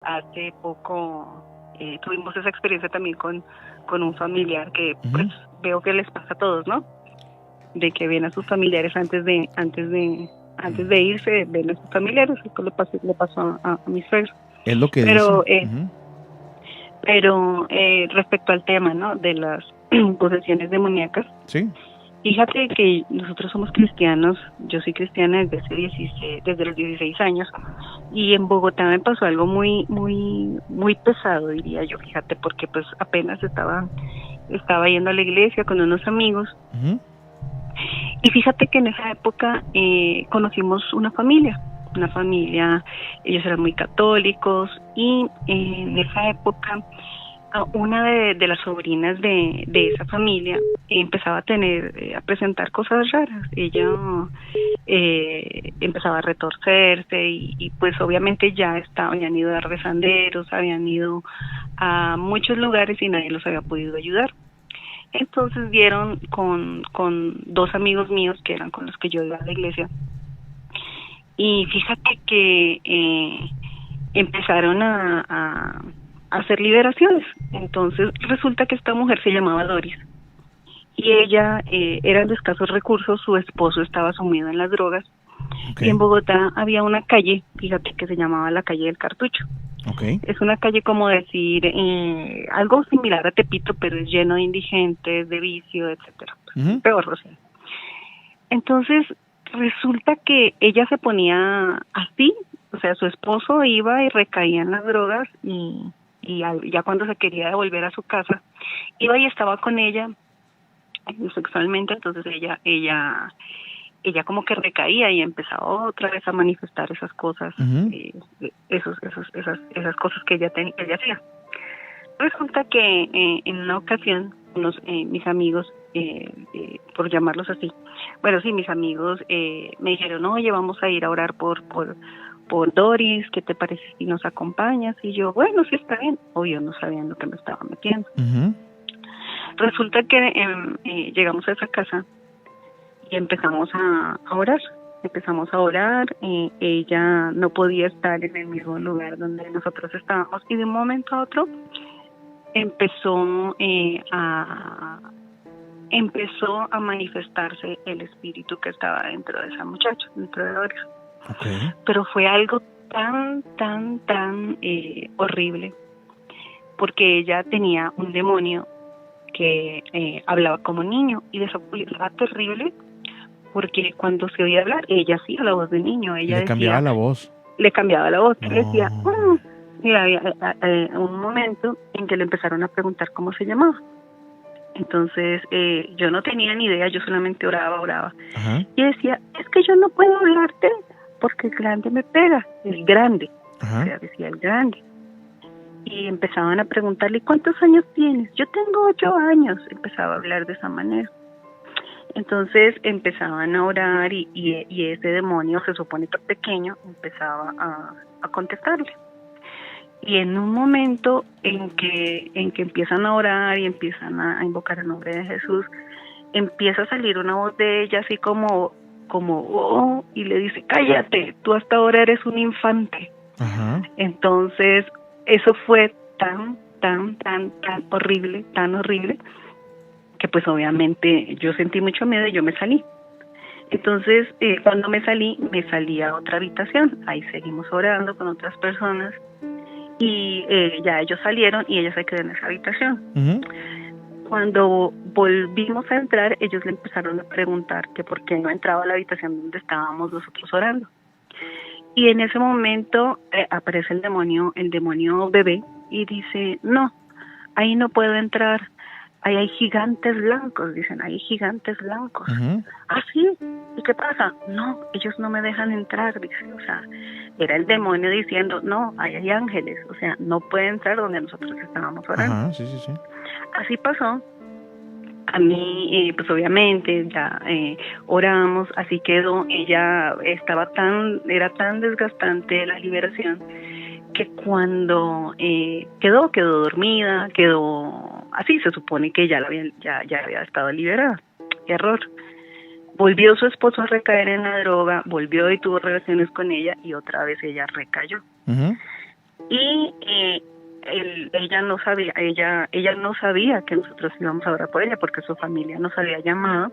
Hace poco tuvimos esa experiencia también con un familiar que pues Ujú. veo que les pasa a todos, ¿no? De que ven a sus familiares antes de irse, ven a sus familiares. Esto le pasó a mi suegro. Es lo que Pero, dicen. Ujú. respecto al tema, ¿no? De las posesiones demoníacas, Sí. fíjate que nosotros somos cristianos. Yo soy cristiana desde los 16 años, y en Bogotá me pasó algo muy, muy, muy pesado, diría yo. Fíjate, porque pues apenas estaba yendo a la iglesia con unos amigos. Ujú. Y fíjate que en esa época conocimos una familia, ellos eran muy católicos, y en esa época una de las sobrinas de esa familia empezaba a presentar cosas raras. Ella empezaba a retorcerse, y pues obviamente habían ido a rezanderos, habían ido a muchos lugares y nadie los había podido ayudar. Entonces dieron con dos amigos míos que eran con los que yo iba a la iglesia, y fíjate que empezaron a hacer liberaciones. Entonces resulta que esta mujer se llamaba Doris, y ella era de escasos recursos. Su esposo estaba sumido en las drogas, Ok. y en Bogotá había una calle, fíjate, que se llamaba la calle del Cartucho. Ok. Es una calle, como decir, algo similar a Tepito, pero es lleno de indigentes, de vicio, etcétera. Ujú. Peor, o sea. Entonces, resulta que ella se ponía así, o sea, su esposo iba y recaía en las drogas, ya cuando se quería devolver a su casa, iba y estaba con ella sexualmente. Entonces ella como que recaía y empezaba otra vez a manifestar esas cosas, Ujú. esas cosas que ella hacía. Resulta que en una ocasión, mis amigos, por llamarlos así, bueno, sí, mis amigos me dijeron, oye, vamos a ir a orar por Doris, ¿qué te parece si nos acompañas? Y yo, bueno, sí, está bien. Obvio, no sabían lo que me estaba metiendo. Ujú. Resulta que llegamos a esa casa y empezamos a orar. Empezamos a orar. Ella no podía estar en el mismo lugar donde nosotros estábamos, y de un momento a otro empezó a manifestarse el espíritu que estaba dentro de esa muchacha, dentro de Doris. Ok. Pero fue algo tan, tan, tan horrible, porque ella tenía un demonio que hablaba como niño, y era terrible, porque cuando se oía hablar, ella hacía la voz de niño. Ella Le cambiaba decía, la voz. le cambiaba la voz, decía, No. Mira, había un momento en que le empezaron a preguntar cómo se llamaba. Entonces yo no tenía ni idea, yo solamente oraba, Ajá. y decía, es que yo no puedo hablarte porque el grande me pega, el grande, o Ajá. sea, decía el grande. Y empezaban a preguntarle, ¿cuántos años tienes? Yo tengo 8 años. Empezaba a hablar de esa manera. Entonces empezaban a orar, y ese demonio, se supone que pequeño, empezaba a contestarle. Y en un momento en que empiezan a orar y empiezan a invocar el nombre de Jesús, empieza a salir una voz de ella así como oh, y le dice, cállate, tú hasta ahora eres un infante. Ajá. Entonces eso fue tan, tan, tan, tan horrible, que pues obviamente yo sentí mucho miedo y yo me salí. Entonces cuando me salí a otra habitación. Ahí seguimos orando con otras personas, y ya ellos salieron y ella se quedó en esa habitación. Ujú. Cuando volvimos a entrar, ellos le empezaron a preguntar que por qué no entraba a la habitación donde estábamos nosotros orando. Y en ese momento aparece el demonio bebé, y dice, no, ahí no puedo entrar, ahí hay gigantes blancos, dicen, hay gigantes blancos. Ujú. ¿Ah, sí? ¿Y qué pasa? No, ellos no me dejan entrar, dice. O sea, era el demonio diciendo, no, ahí hay ángeles, o sea, no puede entrar donde nosotros estábamos orando. Ajá. Sí, sí, sí. Así pasó. A mí, pues obviamente, ya oramos, así quedó. Ella era tan desgastante la liberación, que cuando quedó dormida, quedó así. Se supone que ya había estado liberada. Error. Volvió su esposo a recaer en la droga, volvió y tuvo relaciones con ella, y otra vez ella recayó. Ujú. y ella no sabía que nosotros íbamos a orar por ella porque su familia nos había llamado.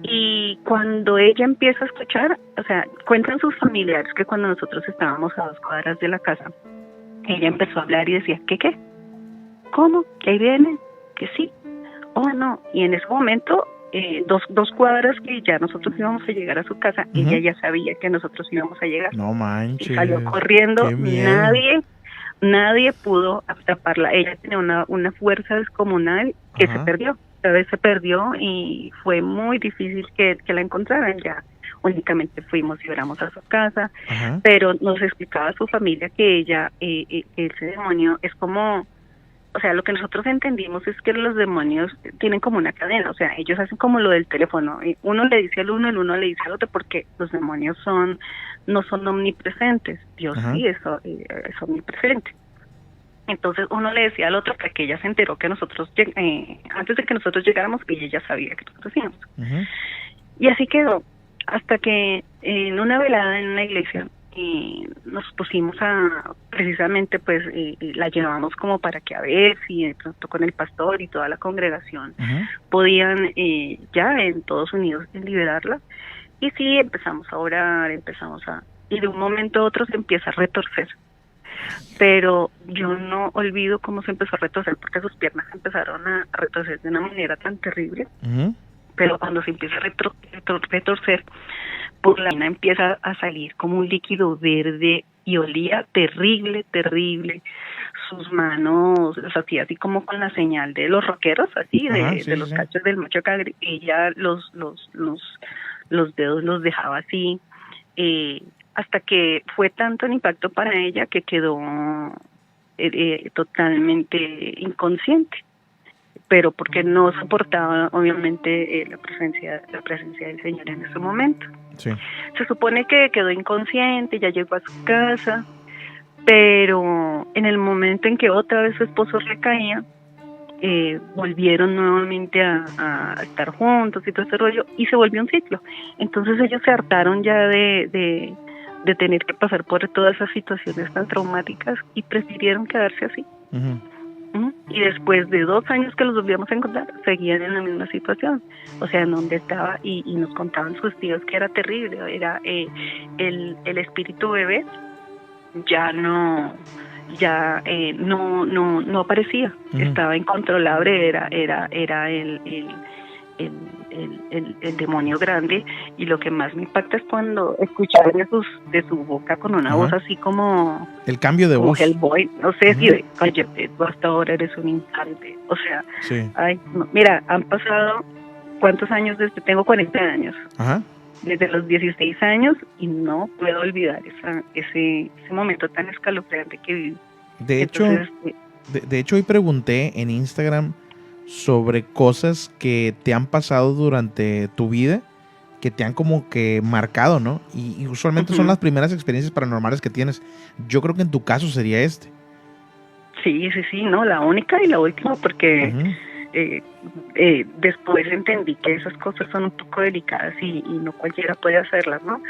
Y cuando ella empieza a escuchar, o sea, cuentan sus familiares que cuando nosotros estábamos a 2 cuadras de la casa, ella empezó a hablar y decía, ¿qué? ¿Cómo? ¿Que ahí viene? Que sí. Oh, no. Y en ese momento, 2 cuadras que ya nosotros íbamos a llegar a su casa, ella ya sabía que nosotros íbamos a llegar. No Y salió manches. corriendo, Qué miedo. nadie pudo atraparla. Ella tenía una fuerza descomunal que se Ajá. perdió. Esta vez se perdió y fue muy difícil que la encontraran. Ya únicamente fuimos y oramos a su casa, Ajá. pero nos explicaba a su familia que ese demonio es como, o sea, lo que nosotros entendimos es que los demonios tienen como una cadena, o sea, ellos hacen como lo del teléfono, uno le dice al uno, el uno le dice al otro, porque los demonios no son omnipresentes, Dios Ajá. sí es omnipresente. Entonces uno le decía al otro hasta que ella se enteró que nosotros, antes de que nosotros llegáramos, que ella ya sabía que nosotros íbamos. Ajá. Y así quedó, hasta que en una velada en una iglesia nos pusimos precisamente pues la llevamos como para que a ver si de pronto con el pastor y toda la congregación Ajá. podían ya en todos unidos liberarla. Y sí, empezamos a orar, y de un momento a otro se empieza a retorcer. Pero yo no olvido cómo se empezó a retorcer, porque sus piernas empezaron a retorcer de una manera tan terrible. Ajá. Pero cuando se empieza a retorcer, por la vena empieza a salir como un líquido verde y olía terrible, terrible. Sus manos las hacía así como con la señal de los rockeros, así, Ajá, de sí, los sí. cachos del macho cabrío. Ella los dedos los dejaba así, hasta que fue tanto el impacto para ella que quedó totalmente inconsciente, pero porque no soportaba obviamente la presencia del Señor en ese momento. Sí. Se supone que quedó inconsciente, ya llegó a su casa, pero en el momento en que otra vez su esposo recaía, volvieron nuevamente a estar juntos y todo ese rollo, y se volvió un ciclo. Entonces ellos se hartaron ya de tener que pasar por todas esas situaciones tan traumáticas y prefirieron quedarse así. Ajá. Y después de 2 años que los volvíamos a encontrar, seguían en la misma situación, o sea, en donde estaba, y nos contaban sus tíos que era terrible, era el espíritu bebé no aparecía, estaba incontrolable, era el demonio grande. Y lo que más me impacta es cuando escuchaba de su boca con una voz así como el cambio de voz, Hellboy, no sé si cállate, tú hasta ahora eres un infante, o sea, sí. Ay, no, mira, han pasado ¿cuántos años? Tengo 40 años. Ajá. Desde los 16 años, y no puedo olvidar ese momento tan escalofriante que viví. De hecho, entonces, de hecho, hoy pregunté en Instagram sobre cosas que te han pasado durante tu vida, que te han como que marcado, ¿no? Y usualmente son las primeras experiencias paranormales que tienes. Yo creo que en tu caso sería este. Sí, no, la única y la última, porque después entendí que esas cosas son un poco delicadas y no cualquiera puede hacerlas, ¿no?